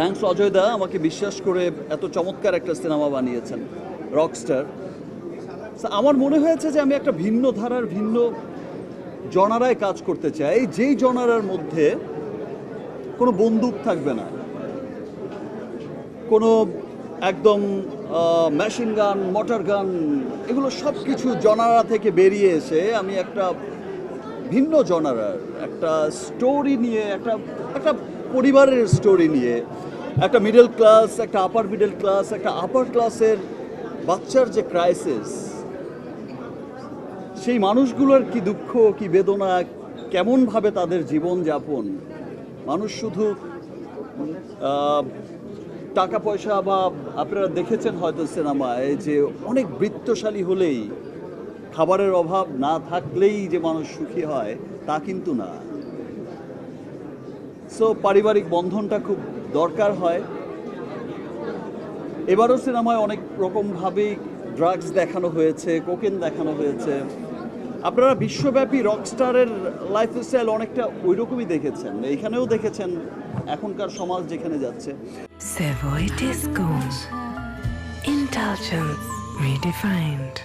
Thanks Ajay দা, আমাকে বিশ্বাস করে এত চমৎকার একটা সিনেমা বানিয়েছেন রকস্টার। আমার মনে হয়েছে যে আমি একটা ভিন্ন ধারার ভিন্ন জনারায় কাজ করতে চাই, যেই জনারার মধ্যে কোনো বন্দুক থাকবে না, কোনো একদম মেশিন গান, মোটর গান, এগুলো সব কিছু জনারা থেকে বেরিয়ে এসে আমি একটা ভিন্ন জনারার একটা স্টোরি নিয়ে, একটা একটা পরিবারের স্টোরি নিয়ে, একটা মিডল ক্লাস, একটা আপার মিডল ক্লাস, একটা আপার ক্লাসের বাচ্চার যে ক্রাইসিস, সেই মানুষগুলোর কি দুঃখ, কি বেদনা, কেমনভাবে তাদের জীবনযাপন। মানুষ শুধু টাকা পয়সা বা আপনারা দেখেছেন হয়তো সিনেমায় যে অনেক বৃত্তশালী হলেই, খাবারের অভাব না থাকলেই যে মানুষ সুখী হয় তা কিন্তু না। সো পারিবারিক বন্ধনটা খুব দরকার হয়। এবারও সিনেমায় অনেক রকমভাবেই ড্রাগস দেখানো হয়েছে, কোকেন দেখানো হয়েছে। আপনারা বিশ্বব্যাপী রকস্টারের লাইফস্টাইল অনেকটা ওই রকমই দেখেছেন, এইখানেও দেখেছেন এখনকার সমাজ যেখানে যাচ্ছে। Savoy Disco. Indulgence redefined.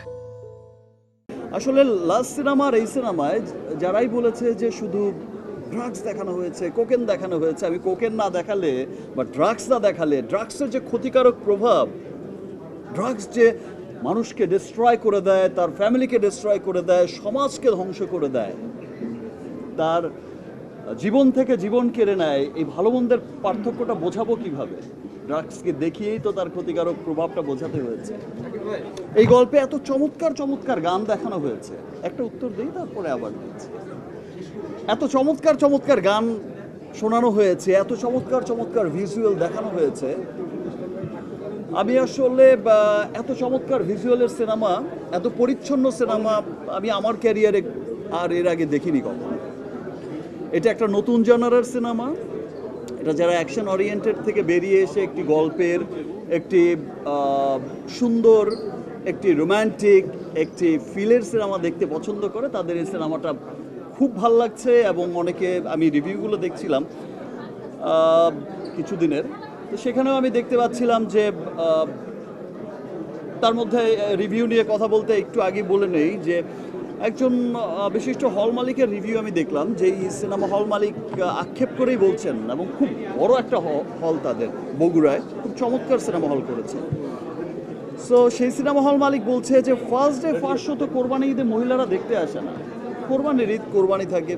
আসলে লাস্ট সিনেমার এই সিনেমায় যারাই বলেছে যে শুধু ড্রাগস দেখানো হয়েছে, কোকেন দেখানো হয়েছে, আমি কোকেন না দেখালে বা ড্রাগস না দেখালে ড্রাগসের যে ক্ষতিকারক প্রভাব, ড্রাগস যে মানুষকে ডিস্ট্রয় করে দেয়, তার ফ্যামিলিকে ডিস্ট্রয় করে দেয়, সমাজকে ধ্বংস করে দেয়, তার জীবন থেকে জীবন কেড়ে নেয়, এই ভালো মন্দের পার্থক্যটা বোঝাবো কিভাবে? ড্রাগসকে দেখিয়েই তো তার ক্ষতিকারক প্রভাবটা বোঝাতে হয়েছে। এই গল্পে এত চমৎকার চমৎকার গান দেখানো হয়েছে, একটা উত্তর দিই তারপরে আবার দিচ্ছি। এত চমৎকার চমৎকার গান শোনানো হয়েছে, এত চমৎকার চমৎকার ভিজুয়াল দেখানো হয়েছে। আমি আসলে এত চমৎকার ভিজুয়ালের সিনেমা, এত পরিচ্ছন্ন সিনেমা আমি আমার ক্যারিয়ারে আর এর আগে দেখিনি কখনো। এটা একটা নতুন জনারার সিনেমা। এটা যারা অ্যাকশন ওরিয়েন্টেড থেকে বেরিয়ে এসে একটি গল্পের, একটি সুন্দর, একটি রোম্যান্টিক, একটি ফিলের সিনেমা দেখতে পছন্দ করে, তাদের এই সিনেমাটা খুব ভাল লাগছে। এবং অনেকে, আমি রিভিউগুলো দেখছিলাম কিছুদিনের, তো সেখানেও আমি দেখতে পাচ্ছিলাম যে তার মধ্যে রিভিউ নিয়ে কথা বলতে একটু আগে বলে নেই যে একজন বিশিষ্ট হল মালিকের রিভিউ আমি দেখলাম, যে এই সিনেমা হল মালিক আক্ষেপ করেই বলছেন, এবং খুব বড় একটা হল তাদের বগুড়ায়, খুব চমৎকার সিনেমা হল করেছে। সো সেই সিনেমা হল মালিক বলছে যে ফার্স্ট ডে ফার্স্ট শো তো কোরবানি ঈদে মহিলারা দেখতে আসে না, কোরবানির ঈদ কোরবানি থাকে।